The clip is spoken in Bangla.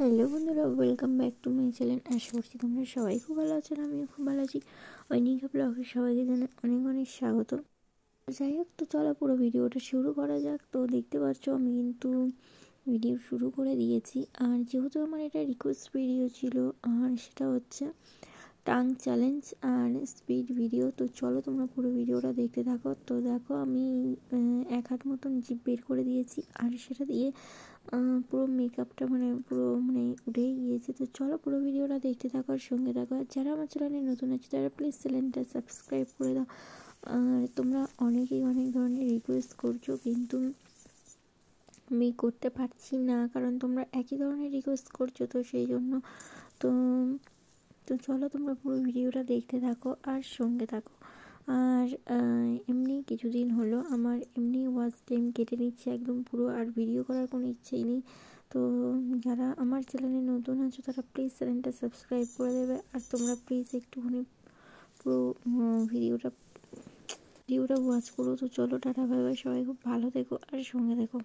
হ্যালো বন্ধুরা, welcome back to my channel. আশা করছি তোমরা সবাই খুব ভালো আছো। আমিও খুব ভালো আছি। ঐনিকা ব্লগে সবাইকে জানাই অনেক অনেক স্বাগত। যাই হোক, তো চলো পুরো ভিডিওটা শুরু করা যাক। তো দেখতে পাচ্ছ আমি কিন্তু ভিডিও শুরু করে দিয়েছি। আর যেহেতু আমার এটা রিকোয়েস্ট ভিডিও ছিল, আর সেটা হচ্ছে টাং চ্যালেঞ্জ আর স্পিড ভিডিও। তো চলো তোমরা পুরো ভিডিওটা দেখতে থাকো। তো দেখো আমি 1 হাত মতন জিভ বের করে দিয়েছি, আর সেটা দিয়ে পুরো মেকআপটা পুরো উঠেই গিয়েছে। তো চলো পুরো ভিডিওটা দেখতে থাকো আর সঙ্গে থাকো। আর যারা আমার চ্যানেলে নতুন আছে তারা প্লিজ চ্যানেলটা সাবস্ক্রাইব করে দাও। আর তোমরা অনেকেই অনেক ধরনের রিকোয়েস্ট করছো, কিন্তু আমি করতে পারছি না, কারণ তোমরা একই ধরনের রিকোয়েস্ট করছো, তো সেই জন্য। তো তো চলো তোমরা পুরো ভিডিওটা দেখতে থাকো আর সঙ্গে থাকো। আর এমনি কিছুদিন হলো আমার এমনি ওয়াচ টাইম কেটে নিচ্ছে একদম পুরো, আর ভিডিও করার কোনো ইচ্ছেই নেই। তো যারা আমার চ্যানেলে নতুন আছো তারা প্লিজ চ্যানেলটা সাবস্ক্রাইব করে দেবে। আর তোমরা প্লিজ একটুখানি পুরো ভিডিওটা ওয়াচ করো। তো চলো, টাটা, বাই বাই, সবাই খুব ভালো থেকো আর সঙ্গে দেখো।